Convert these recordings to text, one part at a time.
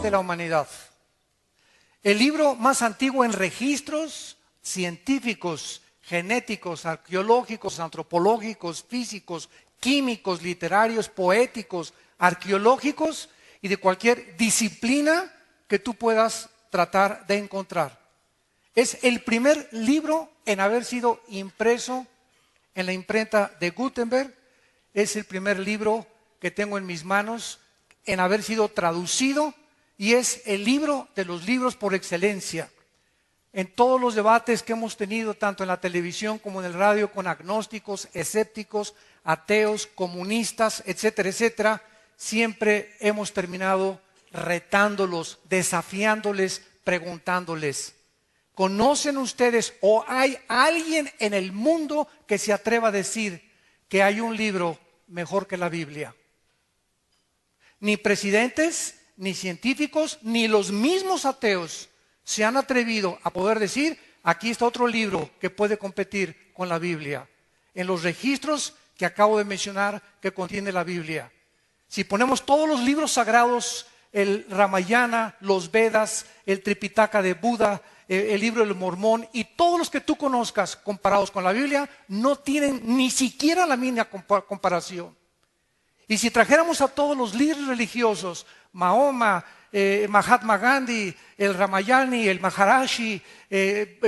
de la humanidad. El libro más antiguo en registros científicos, genéticos, arqueológicos, antropológicos, físicos, químicos, literarios, poéticos, arqueológicos y de cualquier disciplina que tú puedas tratar de encontrar. Es el primer libro en haber sido impreso en la imprenta de Gutenberg. Es el primer libro que tengo en mis manos en haber sido traducido y es el libro de los libros por excelencia. En todos los debates que hemos tenido, tanto en la televisión como en el radio, con agnósticos, escépticos, ateos, comunistas, etcétera, etcétera, siempre hemos terminado retándolos, desafiándoles, preguntándoles: ¿conocen ustedes o hay alguien en el mundo que se atreva a decir que hay un libro mejor que la Biblia? Ni presidentes, ni científicos, ni los mismos ateos se han atrevido a poder decir: aquí está otro libro que puede competir con la Biblia, en los registros que acabo de mencionar que contiene la Biblia. Si ponemos todos los libros sagrados, el Ramayana, los Vedas, el Tripitaka de Buda, el libro del Mormón y todos los que tú conozcas comparados con la Biblia, no tienen ni siquiera la mínima comparación. Y si trajéramos a todos los líderes religiosos, Mahoma, Mahatma Gandhi, el Ramayani, el Maharishi,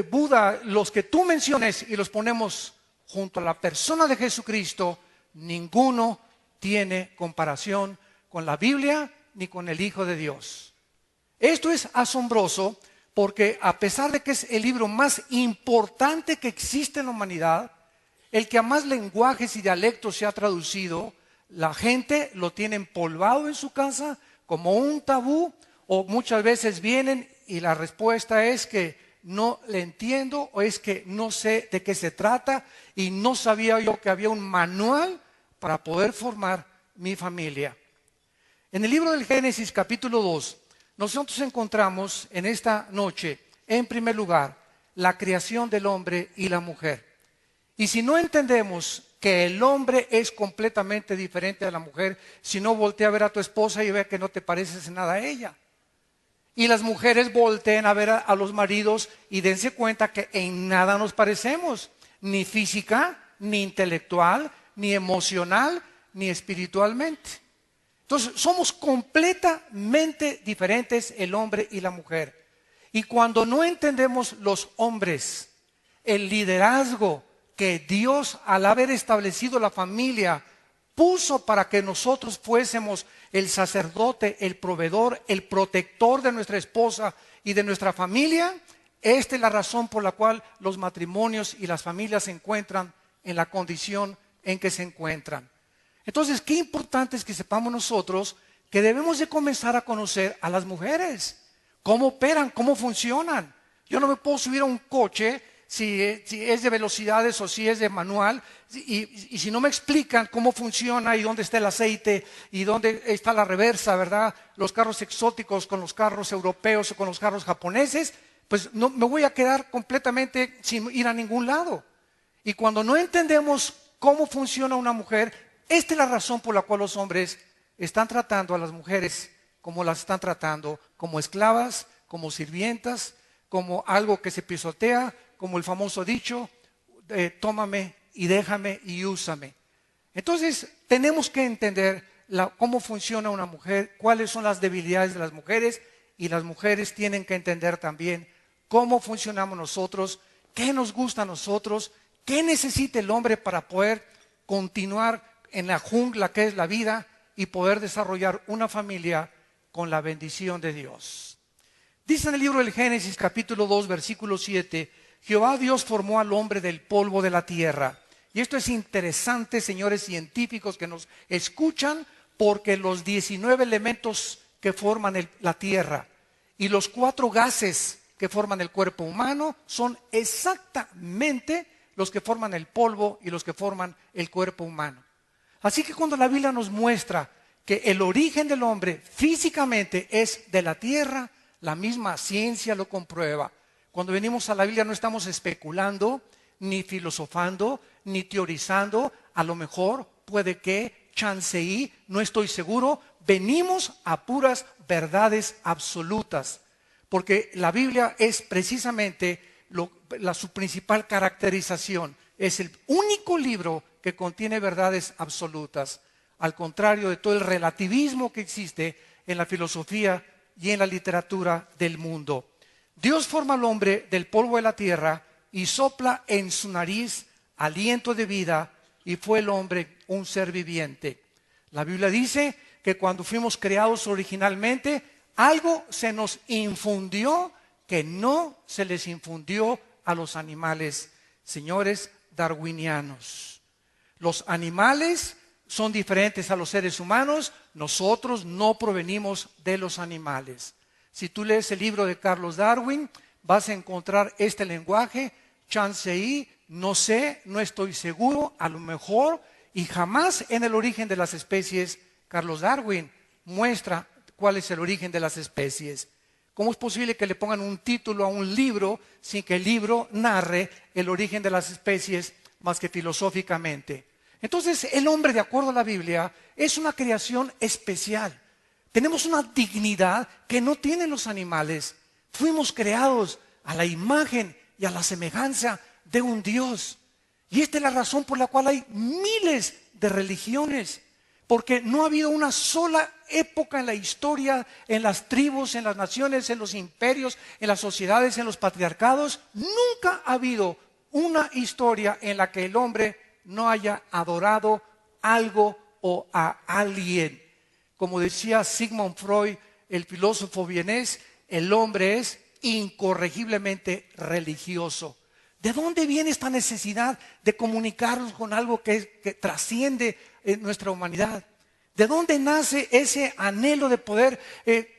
Buda, los que tú menciones y los ponemos junto a la persona de Jesucristo, ninguno tiene comparación con la Biblia ni con el Hijo de Dios. Esto es asombroso porque a pesar de que es el libro más importante que existe en la humanidad, el que a más lenguajes y dialectos se ha traducido, la gente lo tiene empolvado en su casa como un tabú, o muchas veces vienen y la respuesta es que no le entiendo o es que no sé de qué se trata y no sabía yo que había un manual para poder formar mi familia. En el libro del Génesis capítulo 2, nosotros encontramos en esta noche, en primer lugar, la creación del hombre y la mujer. Y si no entendemos que el hombre es completamente diferente a la mujer, si no, voltea a ver a tu esposa y ve que no te pareces en nada a ella. Y las mujeres volteen a ver a los maridos y dense cuenta que en nada nos parecemos, ni física, ni intelectual, ni emocional, ni espiritualmente. Entonces, somos completamente diferentes el hombre y la mujer. Y cuando no entendemos los hombres, el liderazgo que Dios, al haber establecido la familia, puso para que nosotros fuésemos el sacerdote, el proveedor, el protector de nuestra esposa y de nuestra familia, esta es la razón por la cual los matrimonios y las familias se encuentran en la condición en que se encuentran. Entonces, qué importante es que sepamos nosotros que debemos de comenzar a conocer a las mujeres, cómo operan, cómo funcionan. Yo no me puedo subir a un coche si es de velocidades o si es de manual, y si no me explican cómo funciona y dónde está el aceite y dónde está la reversa, ¿verdad? Los carros exóticos con los carros europeos o con los carros japoneses, pues no, me voy a quedar completamente sin ir a ningún lado. Y cuando no entendemos cómo funciona una mujer, esta es la razón por la cual los hombres están tratando a las mujeres como las están tratando, como esclavas, como sirvientas, como algo que se pisotea, como el famoso dicho, tómame y déjame y úsame. Entonces, tenemos que entender cómo funciona una mujer, cuáles son las debilidades de las mujeres, y las mujeres tienen que entender también cómo funcionamos nosotros, qué nos gusta a nosotros, qué necesita el hombre para poder continuar en la jungla que es la vida y poder desarrollar una familia con la bendición de Dios. Dice en el libro del Génesis capítulo 2 versículo 7, Jehová Dios formó al hombre del polvo de la tierra. Y esto es interesante, señores científicos que nos escuchan, porque los 19 elementos que forman la tierra y los 4 gases que forman el cuerpo humano son exactamente los que forman el polvo y los que forman el cuerpo humano. Así que cuando la Biblia nos muestra que el origen del hombre físicamente es de la tierra, la misma ciencia lo comprueba. Cuando venimos a la Biblia no estamos especulando, ni filosofando, ni teorizando. A lo mejor puede que chance y, no estoy seguro, venimos a puras verdades absolutas. Porque la Biblia es precisamente su principal caracterización. Es el único libro que contiene verdades absolutas, al contrario de todo el relativismo que existe en la filosofía y en la literatura del mundo. Dios forma al hombre del polvo de la tierra y sopla en su nariz aliento de vida, y fue el hombre un ser viviente. La Biblia dice que cuando fuimos creados originalmente, algo se nos infundió que no se les infundió a los animales, señores darwinianos. Los animales son diferentes a los seres humanos, nosotros no provenimos de los animales. Si tú lees el libro de Carlos Darwin, vas a encontrar este lenguaje, chance y, no sé, no estoy seguro, a lo mejor, y jamás en el origen de las especies, Carlos Darwin muestra cuál es el origen de las especies. ¿Cómo es posible que le pongan un título a un libro sin que el libro narre el origen de las especies más que filosóficamente? Entonces, el hombre, de acuerdo a la Biblia, es una creación especial. Tenemos una dignidad que no tienen los animales. Fuimos creados a la imagen y a la semejanza de un Dios. Y esta es la razón por la cual hay miles de religiones. Porque no ha habido una sola época en la historia, en las tribus, en las naciones, en los imperios, en las sociedades, en los patriarcados. Nunca ha habido una historia en la que el hombre no haya adorado algo o a alguien. Como decía Sigmund Freud, el filósofo vienés, el hombre es incorregiblemente religioso. ¿De dónde viene esta necesidad de comunicarnos con algo que trasciende nuestra humanidad? ¿De dónde nace ese anhelo de poder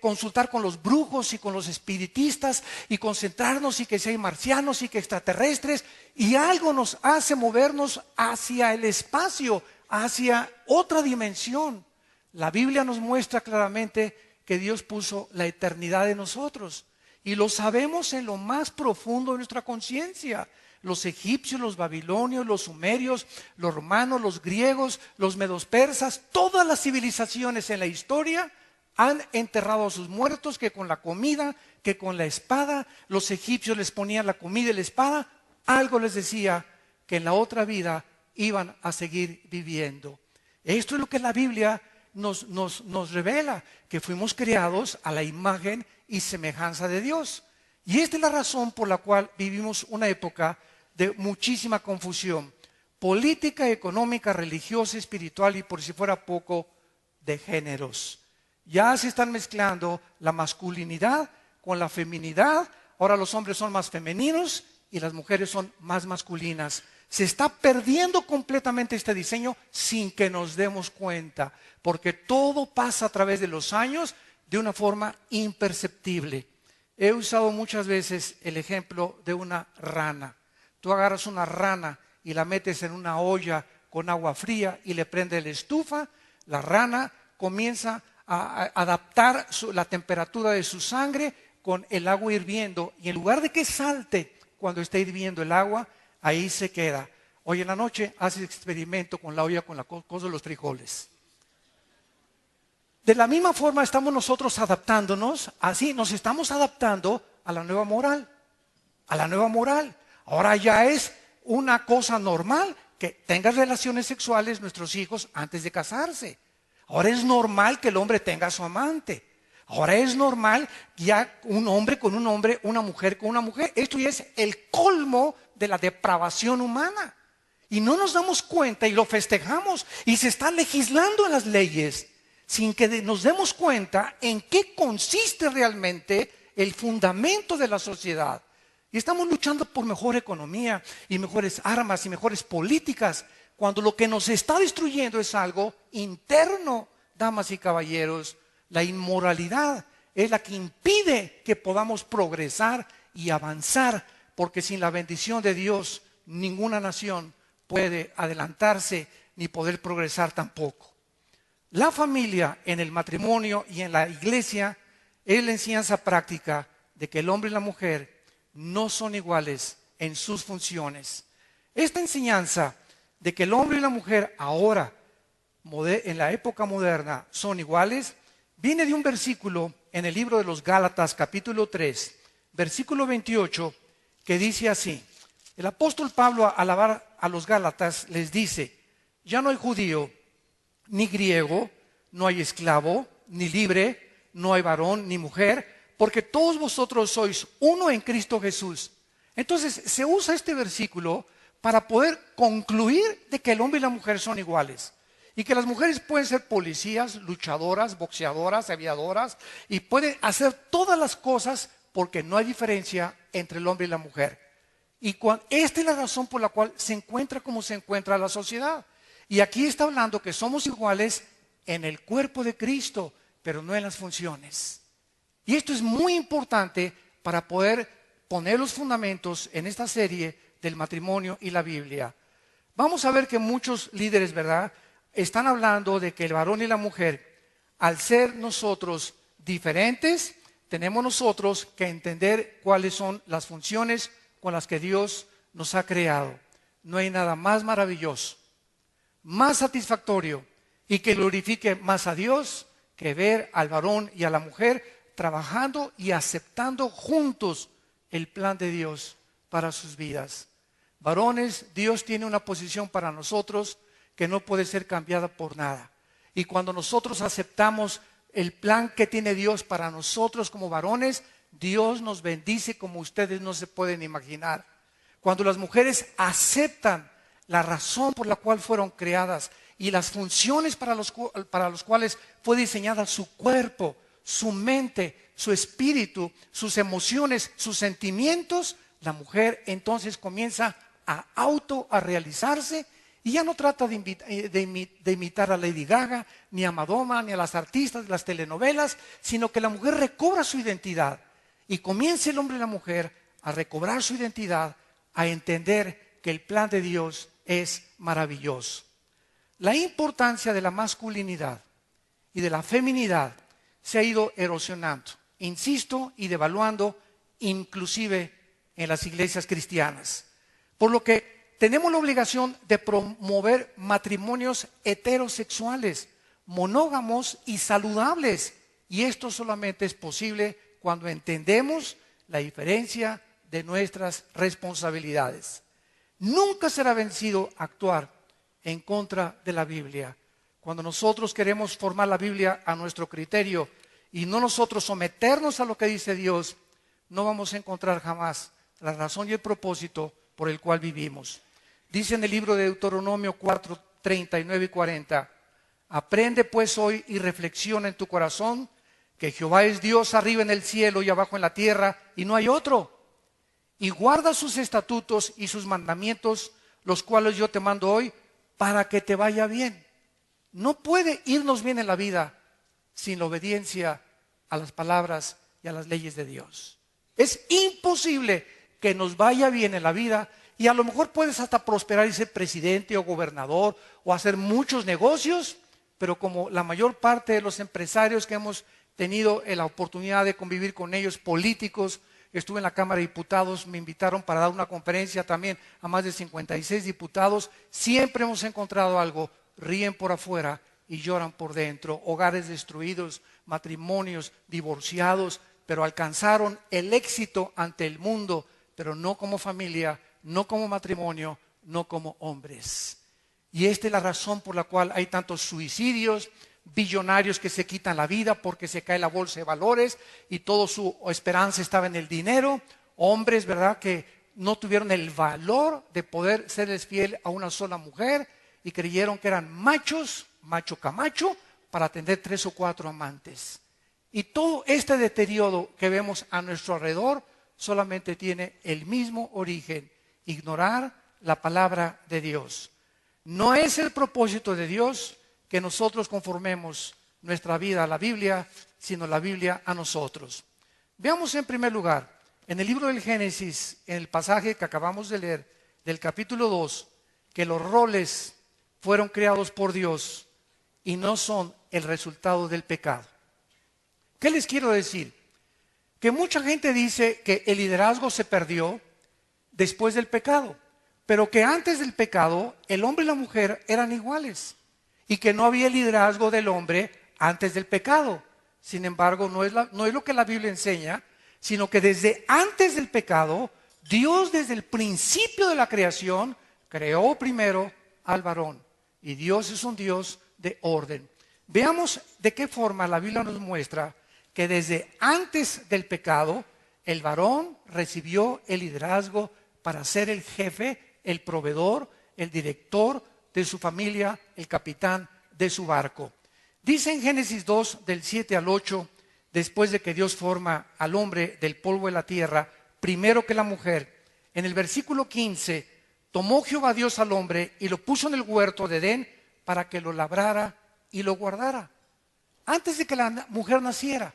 consultar con los brujos y con los espiritistas y concentrarnos y que si hay marcianos y que extraterrestres? Y algo nos hace movernos hacia el espacio, hacia otra dimensión. La Biblia nos muestra claramente que Dios puso la eternidad en nosotros. Y lo sabemos en lo más profundo de nuestra conciencia. Los egipcios, los babilonios, los sumerios, los romanos, los griegos, los medos persas, todas las civilizaciones en la historia han enterrado a sus muertos, que con la comida, que con la espada. Los egipcios les ponían la comida y la espada. Algo les decía que en la otra vida iban a seguir viviendo. Esto es lo que la Biblia nos revela, que fuimos creados a la imagen y semejanza de Dios. Y esta es la razón por la cual vivimos una época de muchísima confusión política, económica, religiosa, espiritual y, por si fuera poco, de géneros. Ya se están mezclando la masculinidad con la feminidad. Ahora los hombres son más femeninos y las mujeres son más masculinas. Se está perdiendo completamente este diseño sin que nos demos cuenta, porque todo pasa a través de los años de una forma imperceptible. He usado muchas veces el ejemplo de una rana. Tú agarras una rana y la metes en una olla con agua fría y le prendes la estufa. La rana comienza a adaptar la temperatura de su sangre con el agua hirviendo, y en lugar de que salte cuando está hirviendo el agua, ahí se queda. Hoy en la noche haces experimento con la olla con la cosa de los frijoles. De la misma forma estamos nosotros adaptándonos, así nos estamos adaptando a la nueva moral. A la nueva moral. Ahora ya es una cosa normal que tengan relaciones sexuales nuestros hijos antes de casarse. Ahora es normal que el hombre tenga a su amante. Ahora es normal ya un hombre con un hombre, una mujer con una mujer. Esto ya es el colmo de la depravación humana. Y no nos damos cuenta y lo festejamos y se está legislando en las leyes sin que nos demos cuenta en qué consiste realmente el fundamento de la sociedad. Y estamos luchando por mejor economía y mejores armas y mejores políticas, cuando lo que nos está destruyendo es algo interno, damas y caballeros. La inmoralidad es la que impide que podamos progresar y avanzar, porque sin la bendición de Dios ninguna nación puede adelantarse ni poder progresar tampoco. La familia en el matrimonio y en la iglesia es la enseñanza práctica de que el hombre y la mujer no son iguales en sus funciones. Esta enseñanza de que el hombre y la mujer ahora en la época moderna son iguales, viene de un versículo en el libro de los Gálatas, capítulo 3, versículo 28, que dice así. El apóstol Pablo, al hablar a los Gálatas, les dice: ya no hay judío ni griego, no hay esclavo ni libre, no hay varón ni mujer, porque todos vosotros sois uno en Cristo Jesús. Entonces se usa este versículo para poder concluir de que el hombre y la mujer son iguales. Y que las mujeres pueden ser policías, luchadoras, boxeadoras, aviadoras, y pueden hacer todas las cosas porque no hay diferencia entre el hombre y la mujer. Y esta es la razón por la cual se encuentra como se encuentra la sociedad. Y aquí está hablando que somos iguales en el cuerpo de Cristo, pero no en las funciones. Y esto es muy importante para poder poner los fundamentos en esta serie del matrimonio y la Biblia. Vamos a ver que muchos líderes, ¿verdad?, están hablando de que el varón y la mujer, al ser nosotros diferentes, tenemos nosotros que entender cuáles son las funciones con las que Dios nos ha creado. No hay nada más maravilloso, más satisfactorio y que glorifique más a Dios que ver al varón y a la mujer trabajando y aceptando juntos el plan de Dios para sus vidas. Varones, Dios tiene una posición para nosotros que no puede ser cambiada por nada. Y cuando nosotros aceptamos el plan que tiene Dios para nosotros como varones, Dios nos bendice como ustedes no se pueden imaginar. Cuando las mujeres aceptan la razón por la cual fueron creadas y las funciones para los cuales fue diseñada su cuerpo, su mente, su espíritu, sus emociones, sus sentimientos, la mujer entonces comienza a realizarse y ya no trata de imitar a Lady Gaga, ni a Madonna, ni a las artistas de las telenovelas, sino que la mujer recobra su identidad y comienza el hombre y la mujer a recobrar su identidad, a entender que el plan de Dios es maravilloso. La importancia de la masculinidad y de la feminidad se ha ido erosionando, insisto, y devaluando inclusive en las iglesias cristianas. Por lo que tenemos la obligación de promover matrimonios heterosexuales, monógamos y saludables. Y esto solamente es posible cuando entendemos la diferencia de nuestras responsabilidades. Nunca será vencido actuar en contra de la Biblia. Cuando nosotros queremos formar la Biblia a nuestro criterio y no nosotros someternos a lo que dice Dios, no vamos a encontrar jamás la razón y el propósito por el cual vivimos. Dice en el libro de Deuteronomio 4, 39 y 40, aprende pues hoy y reflexiona en tu corazón que Jehová es Dios arriba en el cielo y abajo en la tierra y no hay otro. Y guarda sus estatutos y sus mandamientos, los cuales yo te mando hoy, para que te vaya bien. No puede irnos bien en la vida sin la obediencia a las palabras y a las leyes de Dios. Es imposible que nos vaya bien en la vida y a lo mejor puedes hasta prosperar y ser presidente o gobernador o hacer muchos negocios, pero como la mayor parte de los empresarios que hemos tenido la oportunidad de convivir con ellos, políticos, estuve en la Cámara de Diputados, me invitaron para dar una conferencia también a más de 56 diputados, siempre hemos encontrado algo, ríen por afuera y lloran por dentro, hogares destruidos, matrimonios divorciados, pero alcanzaron el éxito ante el mundo, pero no como familia, no como matrimonio, no como hombres. Y esta es la razón por la cual hay tantos suicidios, billonarios que se quitan la vida porque se cae la bolsa de valores y toda su esperanza estaba en el dinero, hombres, ¿verdad?, que no tuvieron el valor de poder serles fiel a una sola mujer y creyeron que eran machos, macho camacho, para tener 3 o 4 amantes. Y todo este deterioro que vemos a nuestro alrededor solamente tiene el mismo origen: ignorar la palabra de Dios. No es el propósito de Dios que nosotros conformemos nuestra vida a la Biblia, sino la Biblia a nosotros. Veamos en primer lugar, en el libro del Génesis, en el pasaje que acabamos de leer, del capítulo 2, que los roles fueron creados por Dios y no son el resultado del pecado. ¿Qué les quiero decir? Que mucha gente dice que el liderazgo se perdió después del pecado, pero que antes del pecado el hombre y la mujer eran iguales. y que no había liderazgo del hombre antes del pecado. Sin embargo, no es lo que la Biblia enseña, sino que desde antes del pecado, Dios desde el principio de la creación creó primero al varón. Y Dios es un Dios de orden. Veamos de qué forma la Biblia nos muestra que desde antes del pecado, el varón recibió el liderazgo para ser el jefe, el proveedor, el director de su familia, el capitán de su barco. Dice en Génesis 2, del 7 al 8, después de que Dios forma al hombre del polvo de la tierra, primero que la mujer, en el versículo 15, tomó Jehová Dios al hombre y lo puso en el huerto de Edén para que lo labrara y lo guardara. Antes de que la mujer naciera,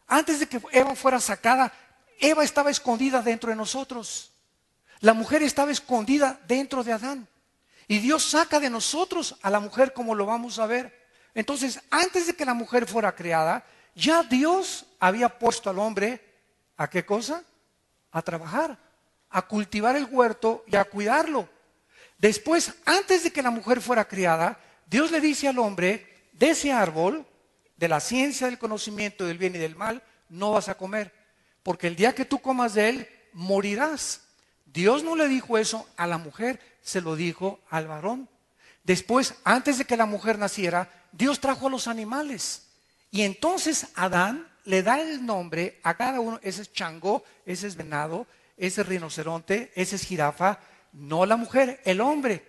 antes de que Eva fuera sacada, Eva estaba escondida dentro de nosotros. La mujer estaba escondida dentro de Adán. Y Dios saca de nosotros a la mujer, como lo vamos a ver. Entonces, antes de que la mujer fuera creada, ya Dios había puesto al hombre, ¿a qué cosa? A trabajar, a cultivar el huerto y a cuidarlo. Después, antes de que la mujer fuera creada, Dios le dice al hombre, de ese árbol, de la ciencia del conocimiento del bien y del mal, no vas a comer, porque el día que tú comas de él, morirás. Dios no le dijo eso a la mujer, se lo dijo al varón. Después, antes de que la mujer naciera, Dios trajo a los animales. Y entonces Adán le da el nombre a cada uno. Ese es chango, ese es venado, ese es rinoceronte, ese es jirafa. No la mujer, el hombre.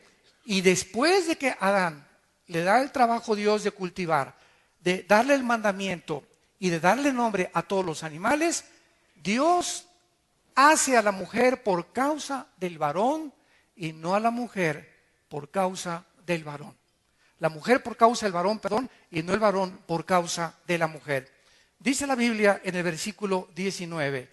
Y después de que Adán le da el trabajo a Dios de cultivar, de darle el mandamiento y de darle nombre a todos los animales, Dios hace a la mujer por causa del varón y no a la mujer por causa del varón. La mujer por causa del varón, perdón, y no el varón por causa de la mujer. Dice la Biblia en el versículo 19,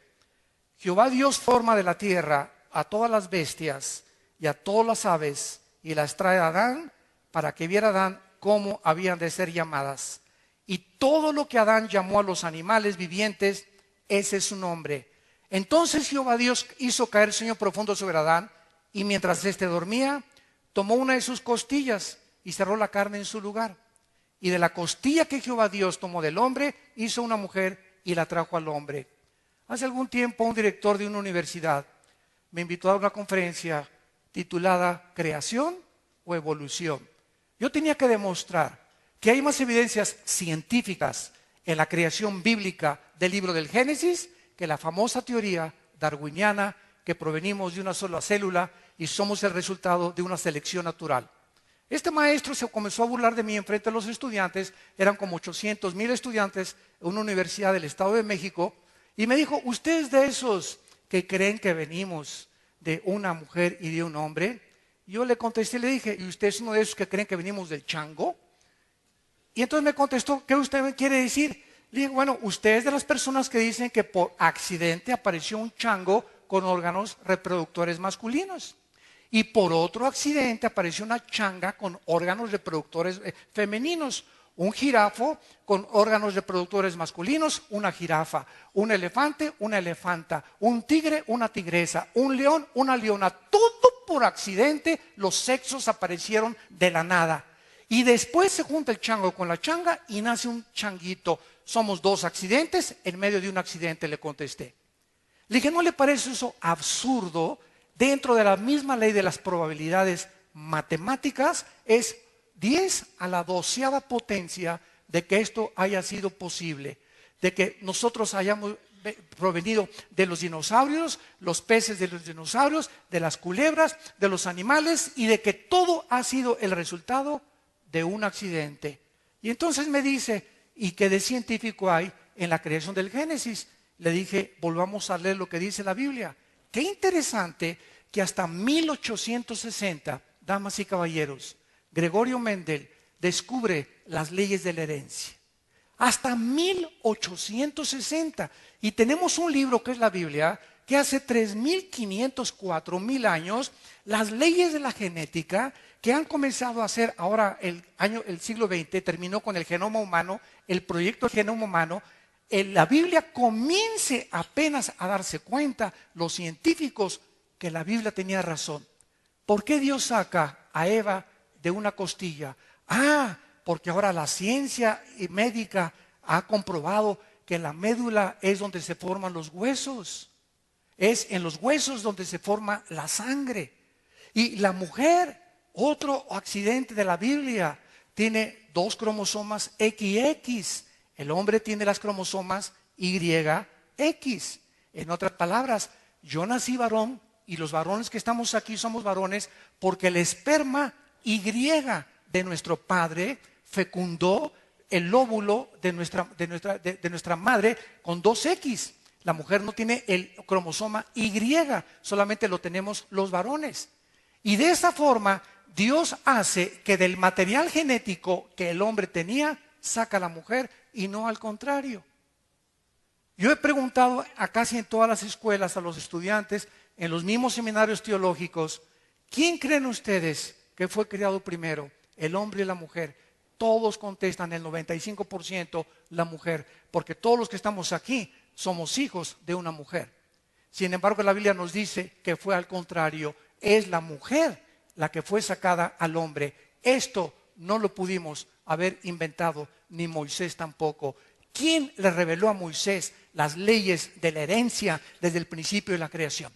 Jehová Dios forma de la tierra a todas las bestias y a todas las aves y las trae a Adán para que viera Adán cómo habían de ser llamadas. Y todo lo que Adán llamó a los animales vivientes, ese es su nombre. Entonces Jehová Dios hizo caer sueño profundo sobre Adán, y mientras éste dormía, tomó una de sus costillas y cerró la carne en su lugar. Y de la costilla que Jehová Dios tomó del hombre, hizo una mujer y la trajo al hombre. Hace algún tiempo un director de una universidad me invitó a dar una conferencia titulada ¿Creación o evolución? Yo tenía que demostrar que hay más evidencias científicas en la creación bíblica del libro del Génesis que la famosa teoría darwiniana que provenimos de una sola célula y somos el resultado de una selección natural. Este maestro se comenzó a burlar de mí en frente de los estudiantes, eran como 800,000 estudiantes en una universidad del Estado de México, y me dijo, ¿usted es de esos que creen que venimos de una mujer y de un hombre? Yo le contesté y le dije, ¿y usted es uno de esos que creen que venimos del chango? Y entonces me contestó, ¿qué usted me quiere decir? Le dije, bueno, usted es de las personas que dicen que por accidente apareció un chango con órganos reproductores masculinos. Y por otro accidente apareció una changa con órganos reproductores femeninos. Un jirafo con órganos reproductores masculinos, una jirafa. Un elefante, una elefanta. Un tigre, una tigresa. Un león, una leona. Todo por accidente, los sexos aparecieron de la nada. Y después se junta el chango con la changa y nace un changuito. Somos dos accidentes, en medio de un accidente, le contesté. Le dije, ¿no le parece eso absurdo? Dentro de la misma ley de las probabilidades matemáticas, es 10 a la 12ª potencia de que esto haya sido posible. De que nosotros hayamos provenido de los dinosaurios, los peces de los dinosaurios, de las culebras, de los animales, y de que todo ha sido el resultado de un accidente. Y entonces me dice, ¿y qué de científico hay en la creación del Génesis? Le dije, volvamos a leer lo que dice la Biblia. Qué interesante que hasta 1860, damas y caballeros, Gregorio Mendel descubre las leyes de la herencia. Hasta 1860. Y tenemos un libro que es la Biblia, que hace 3,500, 4,000 años, las leyes de la genética que han comenzado a hacer ahora el siglo XX, terminó con el genoma humano, el proyecto del genoma humano. La Biblia comience apenas a darse cuenta, los científicos, que la Biblia tenía razón. ¿Por qué Dios saca a Eva de una costilla? porque ahora la ciencia médica ha comprobado que la médula es donde se forman los huesos. Es en los huesos donde se forma la sangre. Y la mujer, otro accidente de la Biblia, tiene 2 cromosomas XX. El hombre tiene las cromosomas YX. En otras palabras, yo nací varón y los varones que estamos aquí somos varones porque el esperma Y de nuestro padre fecundó el óvulo de nuestra madre con 2X. La mujer no tiene el cromosoma Y, solamente lo tenemos los varones. Y de esa forma, Dios hace que del material genético que el hombre tenía, saca a la mujer y no al contrario. Yo he preguntado a casi en todas las escuelas a los estudiantes, en los mismos seminarios teológicos, ¿quién creen ustedes que fue creado primero, el hombre y la mujer? Todos contestan, el 95% la mujer, porque todos los que estamos aquí somos hijos de una mujer. Sin embargo, la Biblia nos dice que fue al contrario, es la mujer la que fue sacada al hombre. Esto no lo pudimos haber inventado, ni Moisés tampoco. ¿Quién le reveló a Moisés las leyes de la herencia desde el principio de la creación?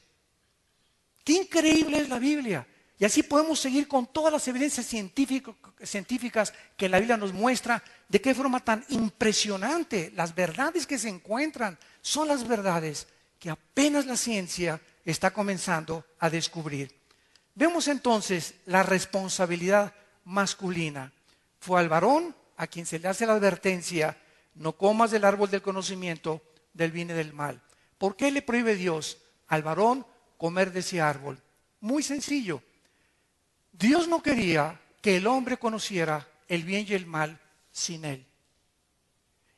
¡Qué increíble es la Biblia! Y así podemos seguir con todas las evidencias científicas que la Biblia nos muestra de qué forma tan impresionante las verdades que se encuentran son las verdades que apenas la ciencia está comenzando a descubrir. Vemos entonces la responsabilidad masculina. Fue al varón a quien se le hace la advertencia: no comas del árbol del conocimiento del bien y del mal. ¿Por qué le prohíbe Dios al varón comer de ese árbol? Muy sencillo. Dios no quería que el hombre conociera el bien y el mal sin él.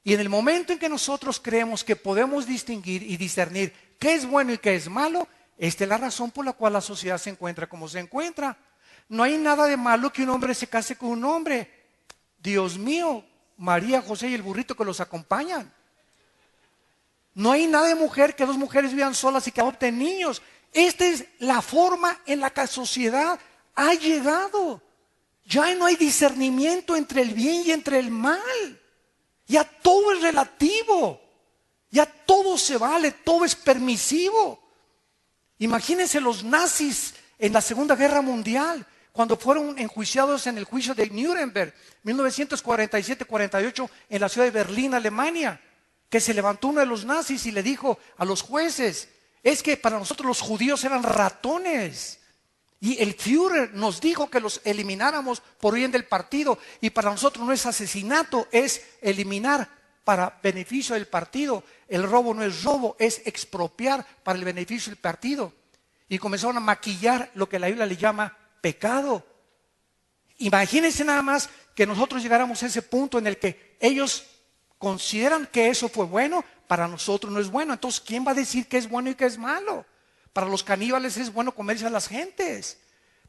Y en el momento en que nosotros creemos que podemos distinguir y discernir qué es bueno y qué es malo, esta es la razón por la cual la sociedad se encuentra como se encuentra. No hay nada de malo que un hombre se case con un hombre. Dios mío, María, José y el burrito que los acompañan. No hay nada de mujer que 2 mujeres vivan solas y que adopten niños. Esta es la forma en la que la sociedad ha llegado. Ya no hay discernimiento entre el bien y entre el mal. Ya todo es relativo. Ya todo se vale, todo es permisivo. Imagínense los nazis en la Segunda Guerra Mundial, cuando fueron enjuiciados en el juicio de Nuremberg, 1947-48, en la ciudad de Berlín, Alemania, que se levantó uno de los nazis y le dijo a los jueces: es que para nosotros los judíos eran ratones. Y el Führer nos dijo que los elimináramos por bien del partido. Y para nosotros no es asesinato, es eliminar para beneficio del partido. El robo no es robo, es expropiar para el beneficio del partido. Y comenzaron a maquillar lo que la Biblia le llama pecado. Imagínense nada más que nosotros llegáramos a ese punto en el que ellos consideran que eso fue bueno, para nosotros no es bueno. Entonces, ¿quién va a decir qué es bueno y qué es malo? Para los caníbales es bueno comerse a las gentes.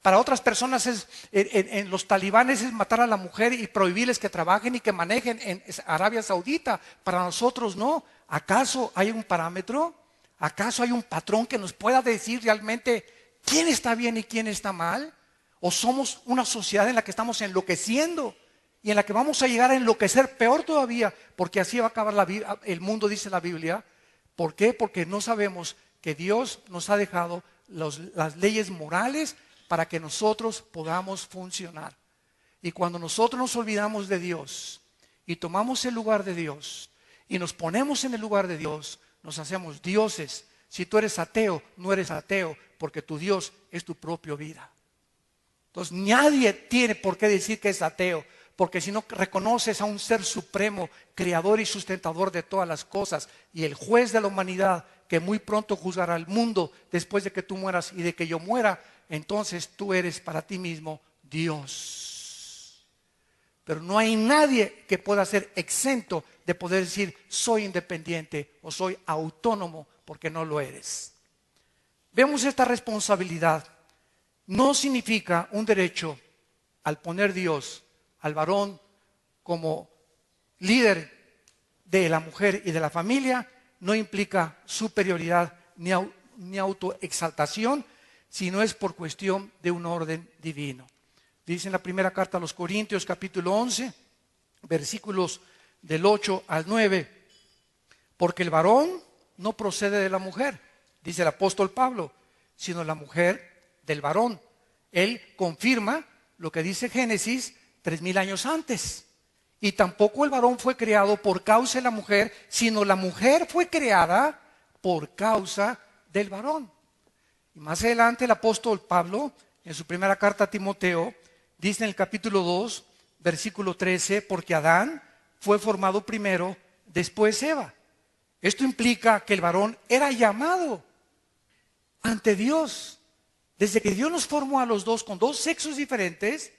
Para otras personas en los talibanes es matar a la mujer y prohibirles que trabajen y que manejen en Arabia Saudita. Para nosotros no. ¿Acaso hay un parámetro? ¿Acaso hay un patrón que nos pueda decir realmente quién está bien y quién está mal? ¿O somos una sociedad en la que estamos enloqueciendo y en la que vamos a llegar a enloquecer peor todavía? Porque así va a acabar el mundo, dice la Biblia. ¿Por qué? Porque no sabemos que Dios nos ha dejado las leyes morales para que nosotros podamos funcionar. Y cuando nosotros nos olvidamos de Dios y tomamos el lugar de Dios y nos ponemos en el lugar de Dios, nos hacemos dioses. Si tú eres ateo, no eres ateo, porque tu Dios es tu propia vida. Entonces nadie tiene por qué decir que es ateo, porque si no reconoces a un ser supremo, creador y sustentador de todas las cosas, y el juez de la humanidad, que muy pronto juzgará al mundo después de que tú mueras y de que yo muera, entonces tú eres para ti mismo Dios. Pero no hay nadie que pueda ser exento de poder decir soy independiente o soy autónomo, porque no lo eres. Vemos esta responsabilidad. No significa un derecho al poner Dios al varón como líder de la mujer y de la familia. No implica superioridad ni autoexaltación, sino es por cuestión de un orden divino. Dice en la primera carta a los Corintios, capítulo 11, versículos del 8 al 9. Porque el varón no procede de la mujer, dice el apóstol Pablo, sino la mujer del varón. Él confirma lo que dice Génesis 3000 años antes. Y tampoco el varón fue creado por causa de la mujer, sino la mujer fue creada por causa del varón. Y más adelante el apóstol Pablo, en su primera carta a Timoteo, dice en el capítulo 2, versículo 13, porque Adán fue formado primero, después Eva. Esto implica que el varón era llamado ante Dios. Desde que Dios nos formó a los dos con dos sexos diferentes,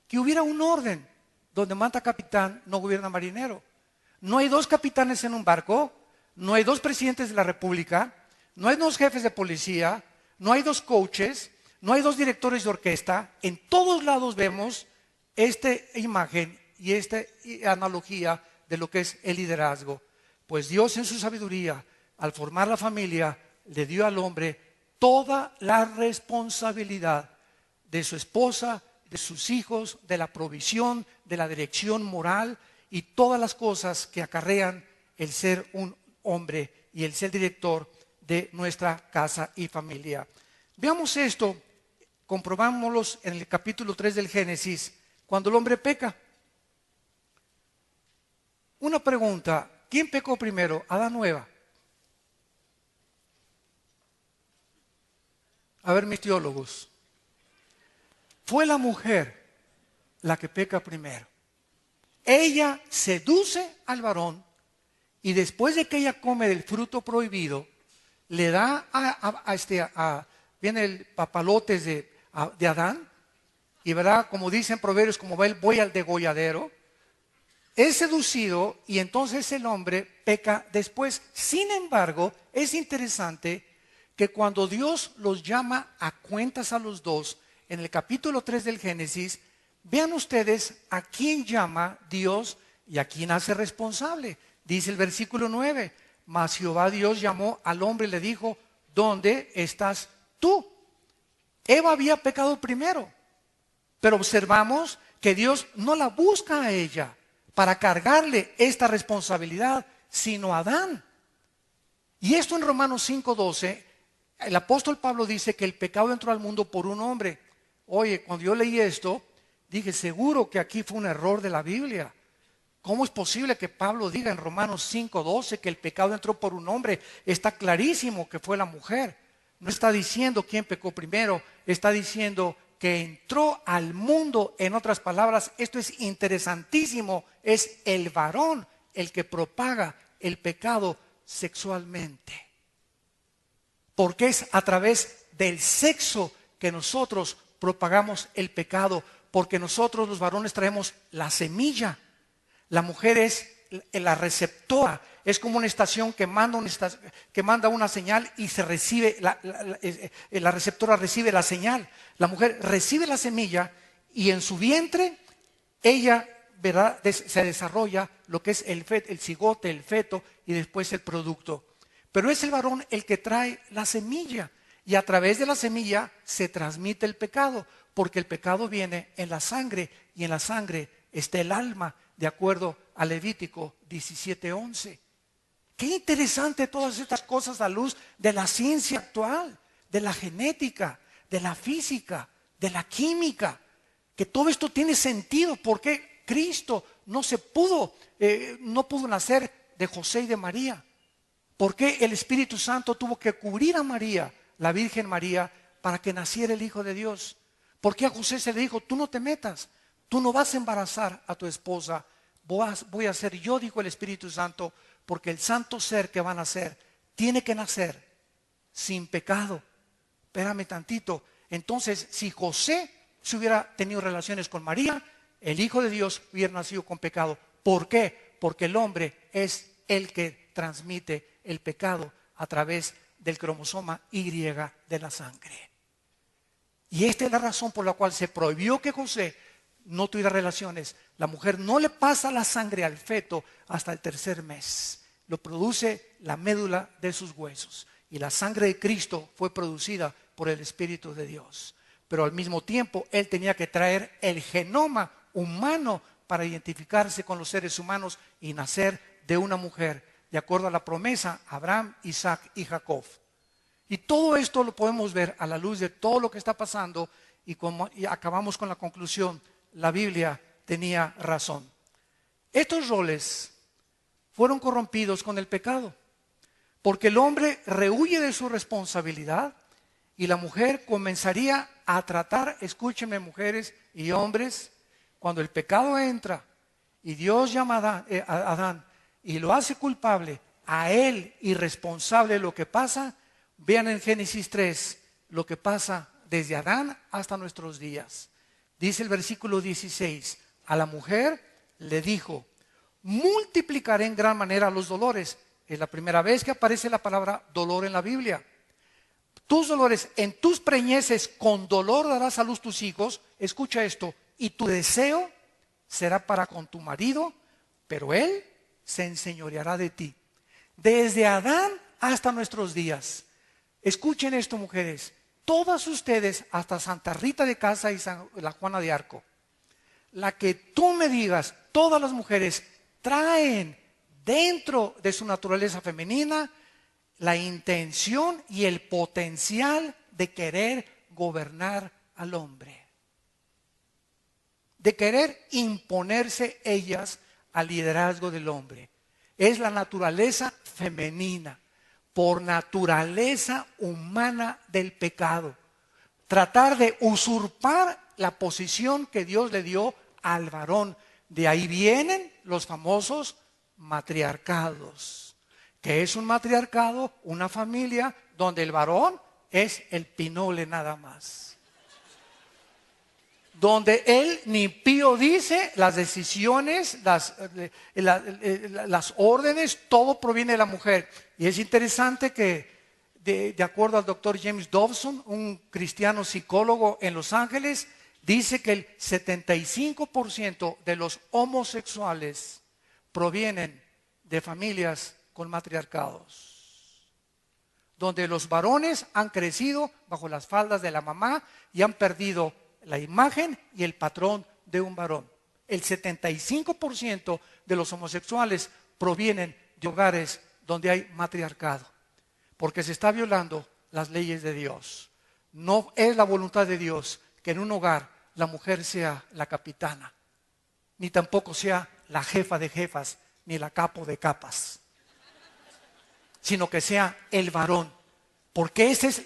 que hubiera un orden donde manda capitán, no gobierna marinero. No hay dos capitanes en un barco, no hay dos presidentes de la república, no hay dos jefes de policía, no hay dos coaches, no hay dos directores de orquesta. En todos lados vemos esta imagen y esta analogía de lo que es el liderazgo. Pues Dios en su sabiduría, al formar la familia, le dio al hombre toda la responsabilidad de su esposa, de sus hijos, de la provisión, de la dirección moral y todas las cosas que acarrean el ser un hombre y el ser director de nuestra casa y familia. Veamos esto, comprobámoslo en el capítulo 3 del Génesis, cuando el hombre peca. Una pregunta, ¿quién pecó primero, Adán o Eva? A ver, mis teólogos. Fue la mujer la que peca primero. Ella seduce al varón y después de que ella come del fruto prohibido, le da viene el papalotes de Adán, y verá, como dicen Proverbios, como va el buey al degolladero, es seducido y entonces el hombre peca después. Sin embargo, es interesante que cuando Dios los llama a cuentas a los dos, en el capítulo 3 del Génesis, vean ustedes a quién llama Dios y a quién hace responsable. Dice el versículo 9, mas Jehová Dios llamó al hombre y le dijo, ¿dónde estás tú? Eva había pecado primero, pero observamos que Dios no la busca a ella para cargarle esta responsabilidad, sino a Adán. Y esto en Romanos 5:12, el apóstol Pablo dice que el pecado entró al mundo por un hombre. Oye, cuando yo leí esto, dije, seguro que aquí fue un error de la Biblia. ¿Cómo es posible que Pablo diga en Romanos 5:12 que el pecado entró por un hombre? Está clarísimo que fue la mujer. No está diciendo quién pecó primero, está diciendo que entró al mundo. En otras palabras, esto es interesantísimo, es el varón el que propaga el pecado sexualmente. Porque es a través del sexo que nosotros propagamos el pecado, porque nosotros los varones traemos la semilla. La mujer es la receptora, es como una estación que manda una señal y se recibe, la receptora recibe la señal. La mujer recibe la semilla y en su vientre ella se desarrolla lo que es el cigote, el feto y después el producto. Pero es el varón el que trae la semilla y a través de la semilla se transmite el pecado, porque el pecado viene en la sangre y en la sangre está el alma, de acuerdo a Levítico 17:11. Qué interesante todas estas cosas a luz de la ciencia actual, de la genética, de la física, de la química, que todo esto tiene sentido. Porque Cristo no pudo nacer de José y de María. Porque el Espíritu Santo tuvo que cubrir a María, la Virgen María, para que naciera el Hijo de Dios. Porque a José se le dijo, tú no te metas, tú no vas a embarazar a tu esposa, voy a ser yo, dijo el Espíritu Santo, porque el santo ser que va a nacer tiene que nacer sin pecado. Espérame tantito. Entonces, si José se hubiera tenido relaciones con María, el Hijo de Dios hubiera nacido con pecado. ¿Por qué? Porque el hombre es el que transmite el pecado a través del cromosoma Y de la sangre. Y esta es la razón por la cual se prohibió que José no tuviera relaciones. La mujer no le pasa la sangre al feto hasta el tercer mes. Lo produce la médula de sus huesos. Y la sangre de Cristo fue producida por el Espíritu de Dios. Pero al mismo tiempo, él tenía que traer el genoma humano para identificarse con los seres humanos y nacer de una mujer, de acuerdo a la promesa, Abraham, Isaac y Jacob. Y todo esto lo podemos ver a la luz de todo lo que está pasando y acabamos con la conclusión, la Biblia tenía razón. Estos roles fueron corrompidos con el pecado, porque el hombre rehuye de su responsabilidad y la mujer comenzaría a tratar, escúchenme mujeres y hombres, cuando el pecado entra y Dios llama a Adán y lo hace culpable, a él irresponsable de lo que pasa, vean en Génesis 3 lo que pasa desde Adán hasta nuestros días. Dice el versículo 16, a la mujer le dijo, multiplicaré en gran manera los dolores. Es la primera vez que aparece la palabra dolor en la Biblia. Tus dolores, en tus preñeces con dolor darás a luz tus hijos. Escucha esto, y tu deseo será para con tu marido, pero él se enseñoreará de ti. Desde Adán hasta nuestros días. Escuchen esto, mujeres. Todas ustedes, hasta Santa Rita de Casa y la Juana de Arco, la que tú me digas, todas las mujeres traen dentro de su naturaleza femenina la intención y el potencial de querer gobernar al hombre, de querer imponerse ellas al liderazgo del hombre. Es la naturaleza femenina, por naturaleza humana del pecado. Tratar de usurpar la posición que Dios le dio al varón. De ahí vienen los famosos matriarcados. ¿Qué es un matriarcado? Una familia donde el varón es el pinole nada más. Donde él ni pío dice, las decisiones, las órdenes, todo proviene de la mujer. Y es interesante que, de acuerdo al doctor James Dobson, un cristiano psicólogo en Los Ángeles, dice que el 75% de los homosexuales provienen de familias con matriarcados, donde los varones han crecido bajo las faldas de la mamá y han perdido la imagen y el patrón de un varón. El 75% de los homosexuales provienen de hogares donde hay matriarcado, porque se está violando las leyes de Dios. No es la voluntad de Dios que en un hogar la mujer sea la capitana, ni tampoco sea la jefa de jefas, ni la capo de capas, sino que sea el varón, porque ese es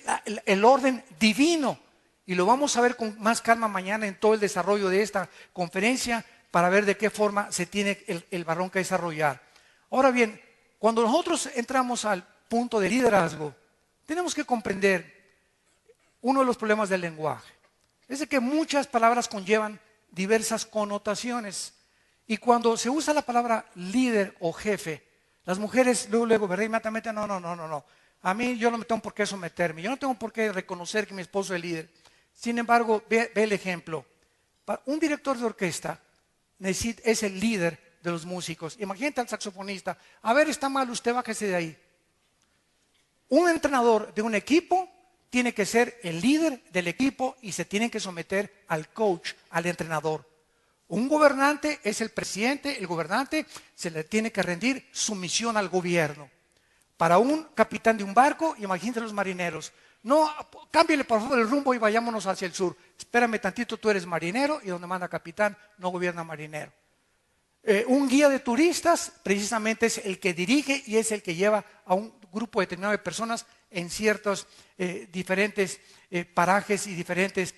el orden divino. Y lo vamos a ver con más calma mañana en todo el desarrollo de esta conferencia para ver de qué forma se tiene el varón que desarrollar. Ahora bien, cuando nosotros entramos al punto de liderazgo, tenemos que comprender uno de los problemas del lenguaje. Es de que muchas palabras conllevan diversas connotaciones. Y cuando se usa la palabra líder o jefe, las mujeres luego, ¿verdad? Inmediatamente, no. A mí yo no me tengo por qué someterme. Yo no tengo por qué reconocer que mi esposo es líder. Sin embargo, ve el ejemplo. Un director de orquesta es el líder de los músicos. Imagínate al saxofonista. A ver, está mal, usted bájese de ahí. Un entrenador de un equipo tiene que ser el líder del equipo y se tiene que someter al coach, al entrenador. Un gobernante es el presidente, el gobernante se le tiene que rendir sumisión al gobierno. Para un capitán de un barco, imagínate los marineros. No, cámbiale por favor el rumbo y vayámonos hacia el sur. Espérame tantito, tú eres marinero y donde manda capitán no gobierna marinero. Un guía de turistas precisamente es el que dirige y es el que lleva a un grupo determinado de personas en ciertos diferentes parajes y diferentes